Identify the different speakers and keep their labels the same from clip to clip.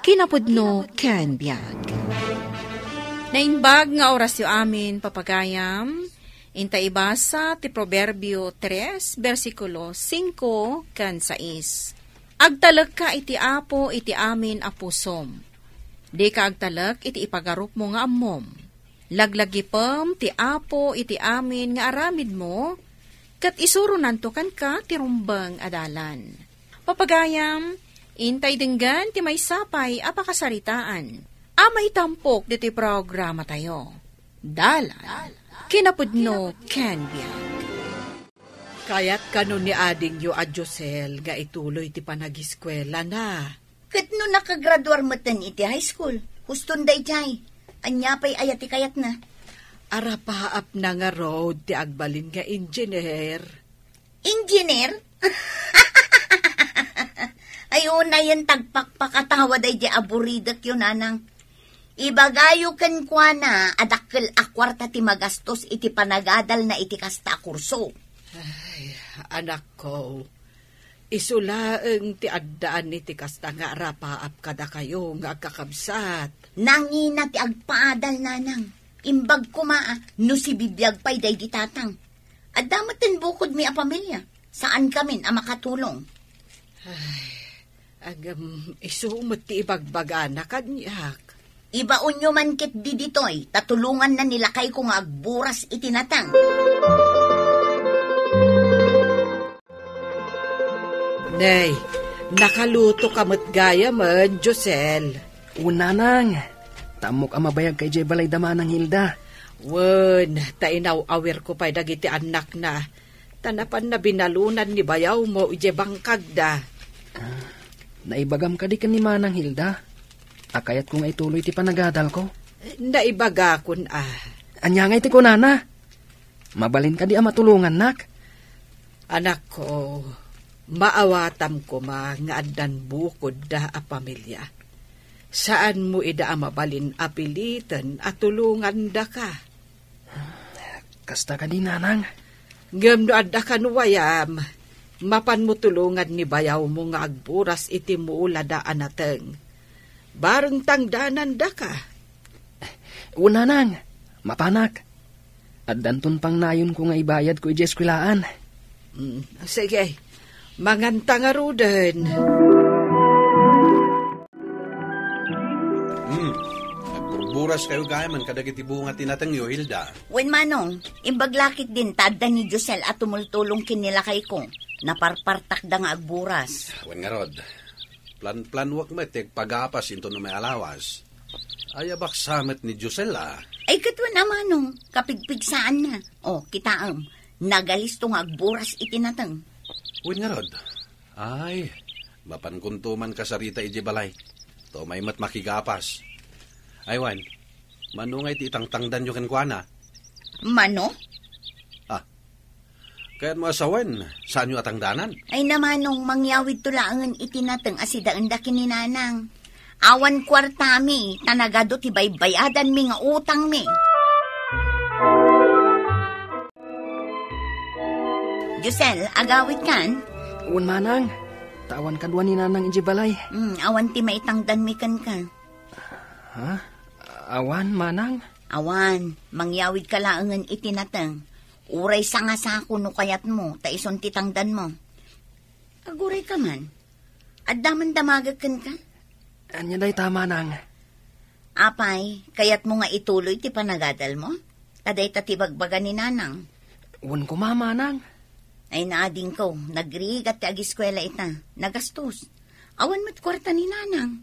Speaker 1: Kinapudno ken biag. Naimbag nga orasyo amin papagayam, inta ibasa ti Proverbio 3, versikulo 5 ken 6. Agtalag ka iti apo iti amin a pusom. Di ka agtalag iti ipagarup mo nga ammom. Laglagipem ti apo iti amin nga aramid mo, kat isuro nantukan ka ti rumbang adalan. Papagayam, intay denggan ti may sapay apakasaritaan. Amay tampok diti programa tayo. Dalan, kinapudno ken biag.
Speaker 2: Kaya't kanon ni ading yu a Josel nga ituloy ti panagiskwela na.
Speaker 3: Kat no nakagraduar matan iti high school, huston day jay. Anya pa'y ayati kayat na.
Speaker 2: Arapaap na nga road ti agbalin nga engineer.
Speaker 3: Engineer? Ayun na yan tagpakpakatawa day di aburidak yun anang. Ibagayo ken kwa na adakkel akwarta ti magastos iti panagadal na iti kasta kurso.
Speaker 2: Ay, anak ko, isulaeng ti addaan iti kasta nga rapaap kada kayo nga agkakabsat.
Speaker 3: Nangina ti agpaadal nanang. Imbag kumaa no si bibiyag pa'y day di tatang. Adamaten bukod mi a pamilya. Saan kamin a makatulong?
Speaker 2: Ay, isumot ti ibagbaga na kanyak.
Speaker 3: Ibaon nyo man kit di ditoy, tatulungan na nila kay kung agburas itinatang.
Speaker 2: Nay, nakaluto kamot gaya man, Josel.
Speaker 4: Una nang, tamok ang mabayag kay Jay Balay Damanang Hilda.
Speaker 2: Wen, tainaw awer ko pa'y dagiti anak na. Tanapan na binalunan ni bayaw mo, ije bangkag da.
Speaker 4: Naibagam ka di ka ni Manang Hilda. Akayat ko nga ituloy ti panagadal ko.
Speaker 2: Naibaga kun
Speaker 4: Anya nga iti ko nana. Mabalin ka di matulungan nak.
Speaker 2: Anak ko, maawatam ko nga addan bukod da a pamilya. Saan mo ida mabalin apilitan at tulungan da ka?
Speaker 4: Kasta ka di nanang.
Speaker 2: Ngamno adda ka nuwayam. Mapan mo tulungan ni bayaw mo nga agburas iti muula da anateng. Bareng tangdanan da ka.
Speaker 4: Una nang, mapanak. At dantun pang nayon ko nga ibayad ko ijeskulaan.
Speaker 2: Sige, manganta nga ruden.
Speaker 5: Nagburburas kayo gaya man kadagiti bunga tinatangyo, Hilda.
Speaker 3: Wen manong, imbaglakit din tadda ni Josel at tumultulong kinila kay ko. Naparpartak da nga agburas.
Speaker 5: Wen nga rod. Plan wak metek pagapas into no may alawas. Ayabak samet ni Josela.
Speaker 3: Ay katwa na manong, kapigpigsaan na. O, kitaam, nagalisto nga agburas itinatang.
Speaker 5: Wen nga rod. Ay, mapankuntuman ka sarita ije balay. To may mat makigapas. Ay wan, manungay ti itangtangdan yung kenkwana.
Speaker 3: Mano?
Speaker 5: Kaya't mo asawan, saan yung atangdanan?
Speaker 3: Ay namanong mangyawid tulaangan itinatang asidaan da kininanang. Awan kwartami, tanagado ti baybayadan mi nga utang mi. Josel, agawit kan?
Speaker 4: Un manang, tawan kadwa ni nanang ijibalay.
Speaker 3: Awan ti maitangdan mi kan ka.
Speaker 4: Ha? Awan manang?
Speaker 3: Awan, mangyawid ka laangan itinatang. Uray sa nga sako no kayat mo, taison titangdan mo. Aguray ka man. At daman damagakan ka.
Speaker 4: Anya day tama nang.
Speaker 3: Apay, kayat mo nga ituloy ti panagadal mo? Taday tatibagbaga ni nanang.
Speaker 4: Un ko mamanang.
Speaker 3: Ay naading ko, nagrigat ti agiskwela ita. Nagastos. Awan mat kwarta ni nanang.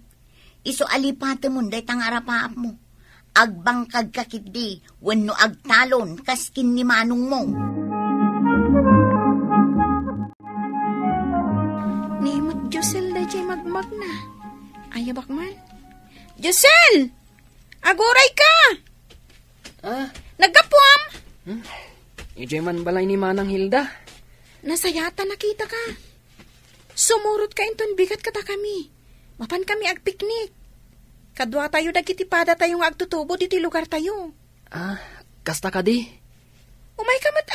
Speaker 3: Iso alipate mo, day tangarapaap mo. Agbangkag kakidi, wenno agtalon, kaskin ni manong mo.
Speaker 1: Nimot Josel da jay magmag na. Ayabak man. Josel! Aguray ka! Nagkapuam!
Speaker 4: Ijay man balay ni Manang Hilda.
Speaker 1: Nasayata nakita ka. Sumurot ka inton bigat kata kami. Mapan kami agpiknik. Kadwa tayo dagitipada tayong agtutubo diti lugar tayo.
Speaker 4: Kasta ka di?
Speaker 1: Umay kamat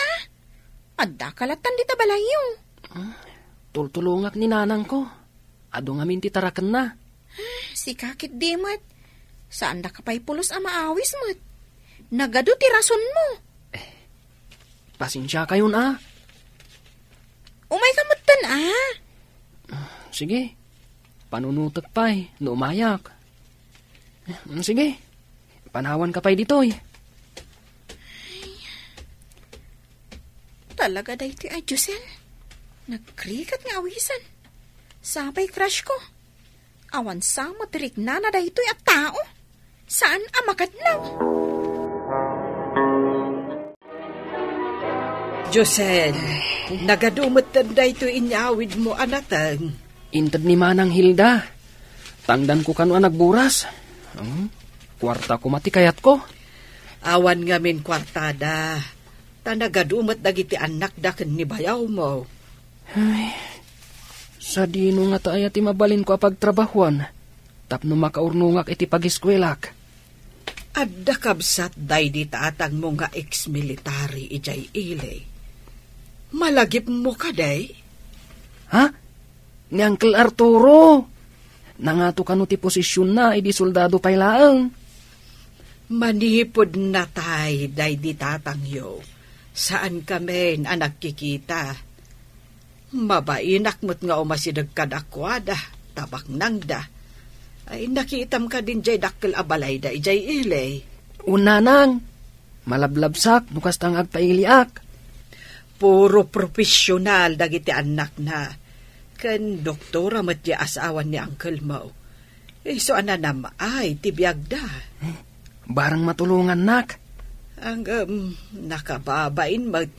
Speaker 1: Adda kalatan di tabalayo.
Speaker 4: Tultulungak ni nanang ko. Ado nga minti taraken na.
Speaker 1: Si kakit di mat. Saan da kapay pulos ang maawis mat? Nagado ti rason mo.
Speaker 4: Pasensya kayo na.
Speaker 1: Umay ka matan
Speaker 4: Sige, panunutot pa'y, no umayak. Sige, panawan ka pa'y ditoy.
Speaker 1: Talaga da ito ay Jusel. Nagkrikat nga awisan. Sabay crush ko. Awan sa matirik na da ito'y at tao. Saan amakadlaw?
Speaker 2: Josel, nagadumot tanda ito inyawid mo anatang.
Speaker 4: Intad ni Manang Hilda. Tangdan ko kano nagburas. Kwarta ko mati kayat ko.
Speaker 2: Awan ngamin kwartada. Tanagadumot dagiti anak daken ni bayaw mo.
Speaker 4: Ay, sa dino nga tayo ti mabalin ko apagtrabahuan. Tapno makaurnungak iti pagiskwelak.
Speaker 2: Adda kabsat day di taatang mo nga ex-military ijay ilay. Malagip mo ka day?
Speaker 4: Ha? Ni Uncle Arturo. Nangato kano ti posisyon na, idi soldado pa'y laang.
Speaker 2: Manipod na tay, day di tatangyo. Saan kami na nagkikita? Mabainak mo't nga umasidag ka dakwada, tabak nang da. Ay nakitam ka din jay dakkel abalay da ijay ilay.
Speaker 4: Unanang, malablabsak, nukas tang agpailiak.
Speaker 2: Puro profesional dagiti anak na. Kan doktora mat di asawan ni Uncle Mo. So ananam ay tibiyag da.
Speaker 4: Barang matulungan nak.
Speaker 2: Ang nakababain mat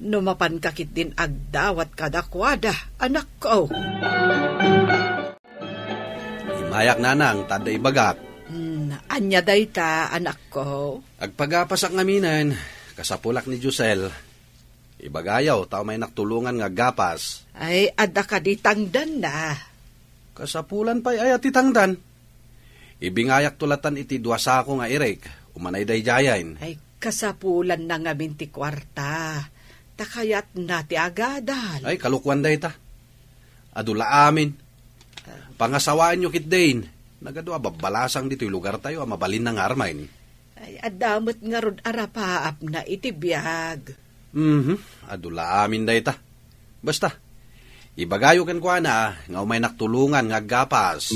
Speaker 2: numapan kakit din agdawat kadakwada anak ko.
Speaker 5: Imayak nanang tada ibagak.
Speaker 2: Anya dayta anak ko.
Speaker 5: Agpagapasak ngaminan kasapulak ni Jusel. Ibagayaw, tao may naktulungan nga gapas.
Speaker 2: Ay, adda ka di tangdan na.
Speaker 5: Kasapulan pa'y ay atitangdan. Ibingayak tulatan iti duwasa ko nga irek, umanay day jayain.
Speaker 2: Ay, kasapulan na nga minti kwarta. Takayat na ti agadal.
Speaker 5: Ay, kalukwan day ta. Adula amin. Pangasawaan nyo kitdain. Nagadwa, babalasang dito'y lugar tayo, mabalin ng armain.
Speaker 2: Ay, adamot nga rod arapaap na itibiyag.
Speaker 5: Adula amin day ta. Basta, ibagayo kan kwa na, nga umay naktulungan nga gapas.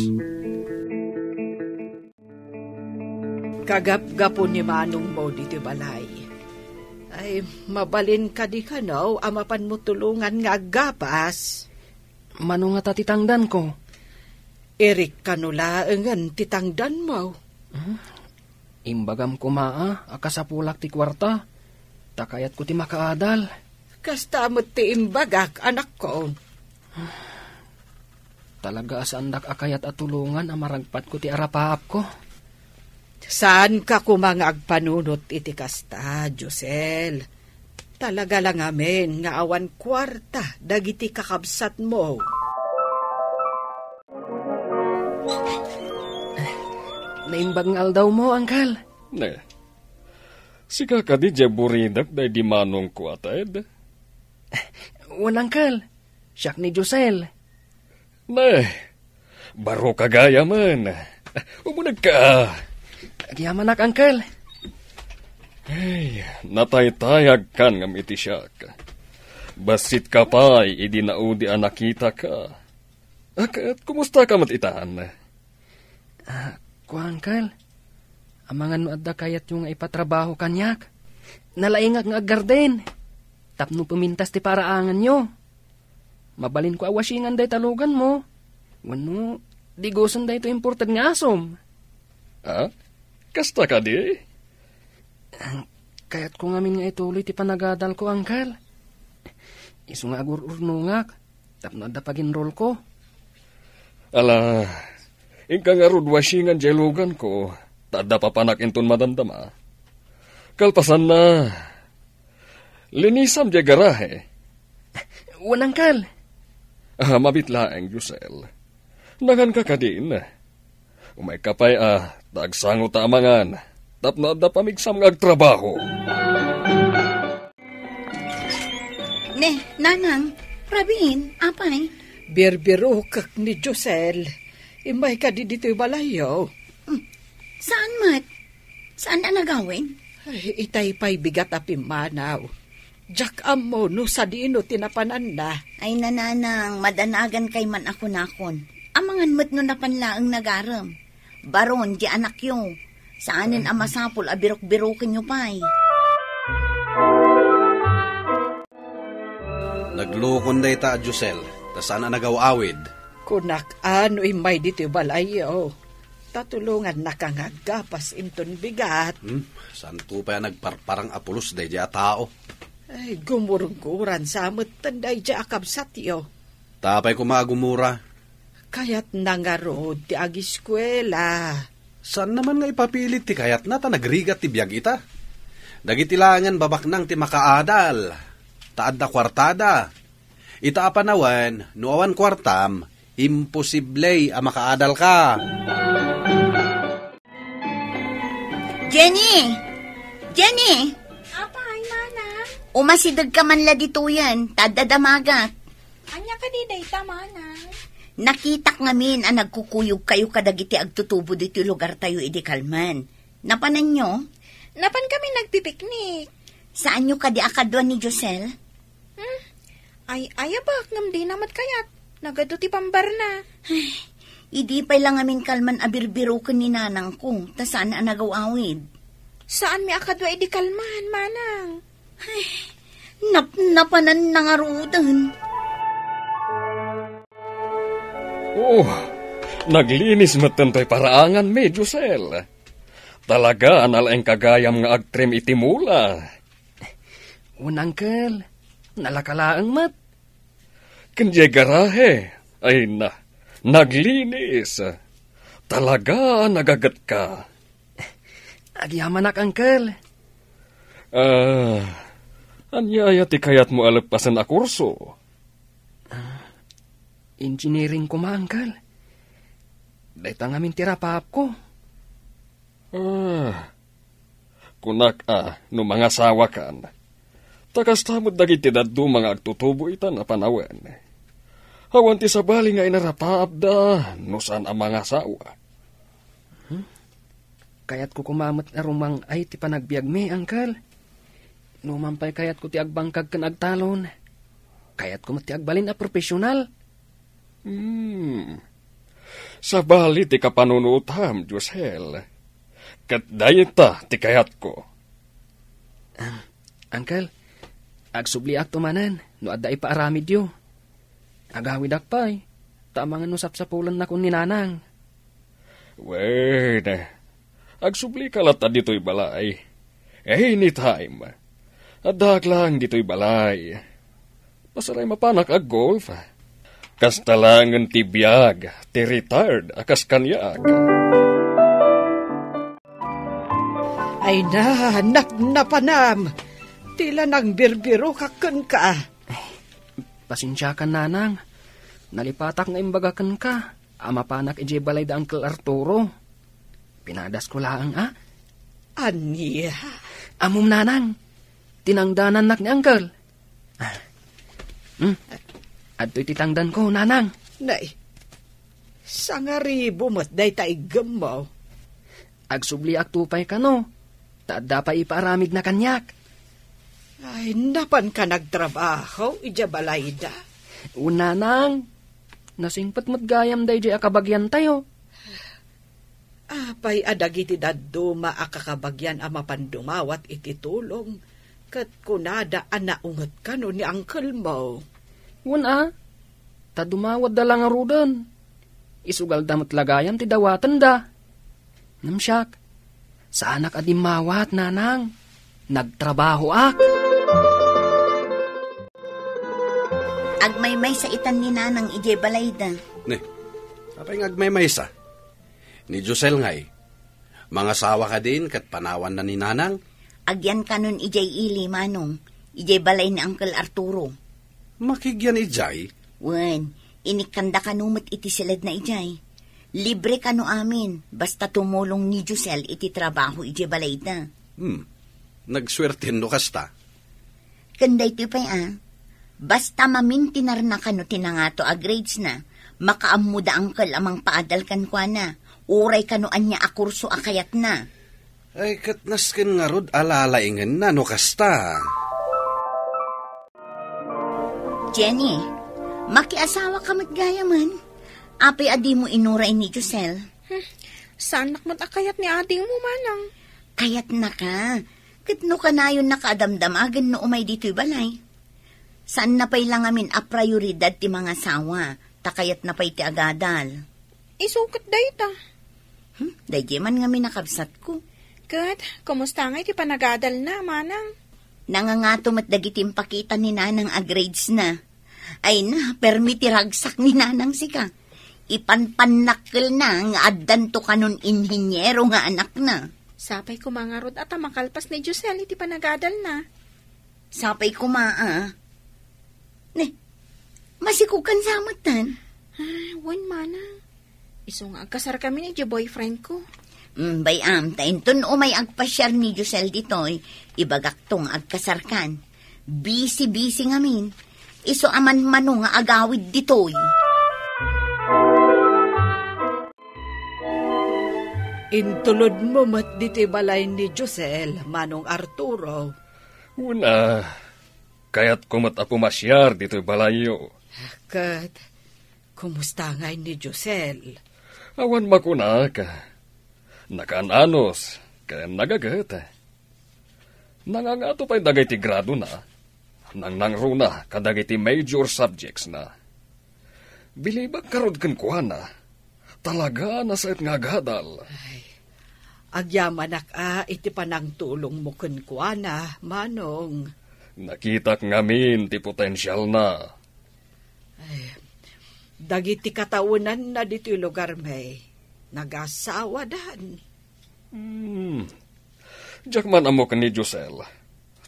Speaker 2: Kagap-gapo ni Manong mo dito balay. Ay, mabalin ka di ka no, amapan mo tulungan nga gapas.
Speaker 4: Mano nga tatitangdan ko?
Speaker 2: Erik kanula engan titangdan mo.
Speaker 4: Imbagam ko maa, akasapulak ti kwarta. Takayat ko ti makaadal.
Speaker 2: Kasta mo't ti imbagak, anak ko.
Speaker 4: Talaga asandak akayat at tulungan ang maragpat ko ti arapaap ko.
Speaker 2: Saan ka kumangag panunot iti kasta, Josel? Talaga lang amin nga awan kwarta dagiti kakabsat mo.
Speaker 4: Naimbag nga aldaw mo, Uncle.
Speaker 6: Ne. Sika ka di dya buridak day di Manong ko atad?
Speaker 4: Uncle. Siyak ni Josel.
Speaker 6: Ne. Baro kagaya man. Umunag ka.
Speaker 4: Agyaman nak, Uncle.
Speaker 6: Ay, nataytayag kan ngam iti siyak. Basit ka pa'y idinaudi anakita ka. Akat, kumusta ka matitaan?
Speaker 4: Uncle. Amangan no adda kayat yung ipatrabaho kanyak. Nalaingag nga garden. Tapno pumintas ti paraangan nyo. Mabalin ko awasingan day talugan mo. Wano, di gusan day to imported nga asom.
Speaker 6: Kasta ka di?
Speaker 4: Kaya't ko ngamin nga ituloy ti panagadal ko, Uncle. Isu nga agururnungak. Tapno adda pag-enroll ko.
Speaker 6: Ala, ingka nga rod wasingan jelugan ko. Tada papanak inton madamdama. Kalpasan na. Linisam dya garahe.
Speaker 4: Uncle.
Speaker 6: Mabitlaeng, Jusel. Nangan ka ka din. Umay kapay tagsango tamangan. Tapno da pamigsam nga agtrabaho.
Speaker 3: Nanang, Rabin, apay?
Speaker 2: Birbiro kak ni Josel. Imay ka di dito'y balayo.
Speaker 3: Saan mat? Saan na nagawin?
Speaker 2: Ay, itay pa'y bigat api manaw. Jack amo no sa dino tinapanan na.
Speaker 3: Ay nananang, madanagan kay man ako nakon. Amangan mat no napanlaang nagaram. Baron, di anak yo. Saanin ang masapol, abirok-birokin nyo pa'y.
Speaker 5: Naglukon day ta, Jusel. Ta sana nagawawid.
Speaker 2: Kunak ano imay dito'y balayo. Tatulungan na kang agapas inton bigat.
Speaker 5: Santo pa nagparparang apulos day diya tao.
Speaker 2: Ay, gumurungguran sa amot tanday diya akabsat yo.
Speaker 5: Tapay ko magumura.
Speaker 2: Kaya't nangarod ti agiskwela.
Speaker 5: Saan naman nga ipapilit ti kayat na ta nagrigat ti biyag ita? Dagitilangan babaknang ti makaadal. Taad na kwartada. Ita apanawan, nuawan kwartam, imposible a makaadal ka.
Speaker 3: Jenny! Jenny!
Speaker 1: Apay, mana?
Speaker 3: Umasidag ka man la dito yan, tadadamagat.
Speaker 1: Anya ka di day mana?
Speaker 3: Nakitak ngamin ang nagkukuyog kayo kadagiti agtutubo dito lugar tayo idikalman. Napanan nyo?
Speaker 1: Napan kami nagpipiknik.
Speaker 3: Saan nyo kadi akadwan ni Josel?
Speaker 1: Ay, ayabak ngam di namat kayat. Nagado ti pambar na.
Speaker 3: Idi pa'y lang amin kalman abirbiro ka ni nanang ko, ta saan ang nagawawid?
Speaker 1: Saan mi akadwa idikalman, manang?
Speaker 3: Napanan nangarudan.
Speaker 6: Oh, naglinis matantay paraangan me, Jusel. Talaga, analaeng kagayam nga agtrim itimula.
Speaker 4: Unangkel, nalakalaang mat.
Speaker 6: Kanjay garahe, ay naglinis. Talaga, nagagat ka.
Speaker 4: Agyaman ak, angkel.
Speaker 6: Anyaya ti kayat mo alapasan a kurso.
Speaker 4: Engineering ko ma, angkel. Dahita ngamin tirapap ko.
Speaker 6: Kunak no mga sawa kan. Takas tamod dagiti daddo mga agtutubo ita na panawen. Hawan ti sabali nga inarapap da, no saan ang mga sawa.
Speaker 4: Kayat ko kumamot na rumang ay ti panagbiag me, angkel. Numampay kayat ko ti agbangkag kan agtalon. Kayat ko mati agbalin a profesional.
Speaker 6: Sabali ti kapanunutam, Jusel. Kat dayita ti kayat ko.
Speaker 4: Angkel, agsubli ak tumanan, no adda ipaaramid yo. Agawid akpay, tamangan no sapsapulan na kung ninanang.
Speaker 6: Wait, agsubli kalata dito'y balay. Anytime. Adak lang dito'y balay. Masaray mapanak ag golf. Kastalangan ti biyag, ti retired akas kanyag.
Speaker 2: Ay napanam. Tila nang birbiro kakan ka.
Speaker 4: Pasensya ka, nanang. Nalipatak na imbagakan ka. Amapanak ije balay da Uncle Arturo. Pinadas ko lang,
Speaker 2: Anya?
Speaker 4: Amom, nanang. Tinangdanan nak ni Uncle. At titangdan ko, nanang.
Speaker 2: Nay, sangaribo mo't day taigam mo.
Speaker 4: Agsubli ak tupay ka, no? Taada pa ipaaramid na kanyak.
Speaker 2: Ay, napan ka nagtrabaho, ija balayda.
Speaker 4: Nanang, nasingpat mo't gayam day di akabagyan tayo.
Speaker 2: Apay adagiti daddo maakakabagyan ama pandumawat iti tulong. Kat kunada anaungot ka no ni uncle mo.
Speaker 4: Tadumawad da lang arudan. Isugal damot lagayam ti dawatan da. Namsyak, sa anak adimawat, nanang. Nagtrabaho ak.
Speaker 3: Agmaymay sa itan ni nanang ije balayda.
Speaker 5: Ne, apay ngagmay sa. Ni Jusel ngay. Mga sawa ka din kat panawan na ni nanang.
Speaker 3: Agyan ka nun ije ili manong. Ije balay ni Uncle Arturo.
Speaker 5: Makigyan ijay.
Speaker 3: Wen, inikanda ka numot iti silad na ijay. Libre ka no amin. Basta tumulong ni Jusel iti trabaho ije balayda.
Speaker 5: Nagswerten no kasta.
Speaker 3: Kanday ti pa'y Basta mamintinar na ka no tinangato a grades na. Makaamuda angkel amang paadal kan kwa na. Uray kanuan niya akurso akayat na.
Speaker 5: Ay, katnasken nga rod alalaingen na no kasta.
Speaker 3: Jenny, makiasawa ka matgaya man. Apay adi mo inuray ni Josel.
Speaker 1: Saan nakmat akayat ni ading mo, manang?
Speaker 3: Kayat na ka. Kitno ka na yun nakaadamdamagan no umay dito'y balay. Saan na pa'y lang amin a prioridad ti mga sawa, takayat na pa'y ti agadal.
Speaker 1: Isukot dayta.
Speaker 3: Daydi man nga minakabsat ko.
Speaker 1: Kat, kumusta nga iti panagadal na, manang?
Speaker 3: Nangangatom at dagitim pakita ni nanang grades na. Ay na, permiti ragsak ni nanang sika. Ipanpanakil na nga addan to kanon inhinyero nga anak na.
Speaker 1: Sapay kumangarod at makalpas ni Josel iti panagadal na.
Speaker 3: Sapay kumaa. Ne, masikukan samatan.
Speaker 1: Wan, manang. Iso nga agkasar kami ni di boyfriend ko.
Speaker 3: Bayam, tainton umay agpasyar ni Josel ditoy, ibagak tong agkasarkan. Busy ngamin. Iso aman mano nga agawid ditoy.
Speaker 2: Intulod mo mat diti balay ni Josel, Manong Arturo.
Speaker 6: Una, kaya't kumat a pumasyar dito'y balayo.
Speaker 2: Kat, kumusta nga ni Josel?
Speaker 6: Awan makuna ka. Nakananos, kaya nagagata. Nangangato pa'y dagay ti grado na. Nang runa, kadagay ti major subjects na. Bilibag karod kan kuha na. Talaga nasait nga gadal.
Speaker 2: Agyamanak iti panang tulong mo kun kuana, Manong.
Speaker 6: Nakitak ngamin ti potensyal na.
Speaker 2: Dagiti kataunan na dito'y lugar may nagasawa dan.
Speaker 6: Diyak man amo ka ni Josel.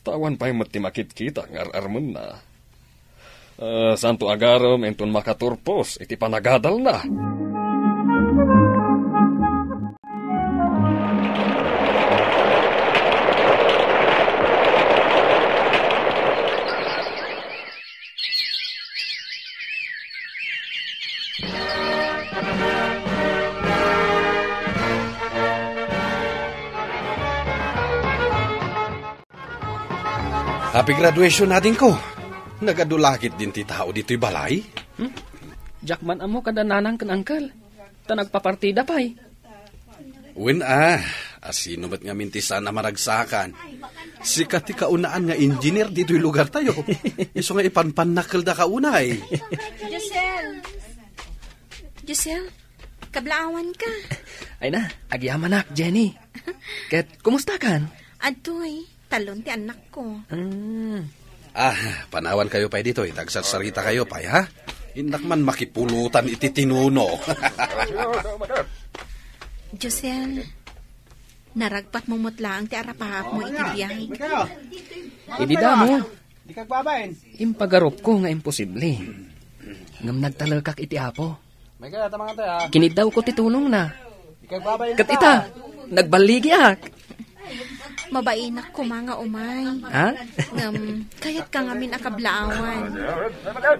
Speaker 6: Tawan pa'y matimakit-kita ng ar-armon na. Santo agarom enton makaturpos iti panagadal na.
Speaker 5: Happy graduation natin ko. Nagadulakit din ti tao dito'y balay.
Speaker 4: Jackman amo kada nanang kan angkel. Ta nagpapartida pa'y.
Speaker 5: Asino ba't nga mintisan na maragsakan? Sikat ti kaunaan nga engineer dito'y lugar tayo. Iso nga ipanpanakil da kaunay.
Speaker 1: Josel, kablaawan ka.
Speaker 4: Ay na, agyamanak, Jenny. Ket, kumusta kan?
Speaker 1: Adoy, talon ti anak ko.
Speaker 5: Panawan kayo pa dito. Tagsarsarita kayo pa, ha? Indak man makipulutan iti tinuno.
Speaker 1: Josel, naragpat mo mutlaang ti arapahap mo iti biyahe.
Speaker 4: Idida mo. Impagarop ko nga imposible. Ngam nagtalakak iti apo. Kinid daw ko titulong na. Kat ita, nagbaligi ak.
Speaker 1: Mabainak ko mga umay.
Speaker 4: Ha?
Speaker 1: Kayat ka ngamin akablaawan.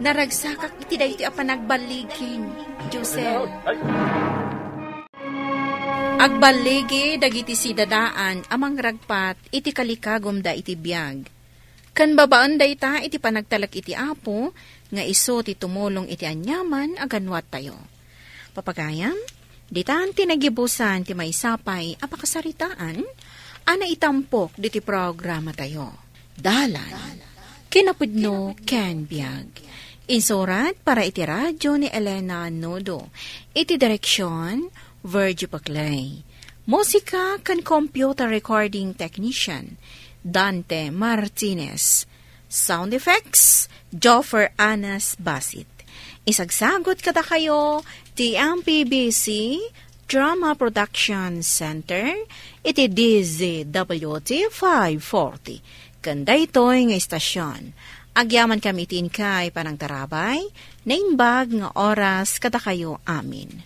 Speaker 1: Naragsakak iti da iti apanagbaligin, Josel. Agbaligi dagiti si dadaan amang ragpat iti kalikagom da iti biyag. Kan babaan da ita iti panagtalak iti apo nga iso ti tumulong iti anyaman aganwat tayo. Papagayam, ditan tinagibusan ti maisapay apakasaritaan ana itampok diti programa tayo. Dalan, kinapudno ken biag. Insurat para iti radyo ni Elena Nodo. Iti direksyon, Virgie Paclay. Musika kan computer recording technician, Dante Martinez. Sound effects, Joffer Anas Basit. Isagsagot kada kayo, TMPBC Drama Production Center, iti DZWT 540. Kanda ito'y nga istasyon. Agyaman kami tin kay panang tarabay, naimbag nga oras kada kayo amin.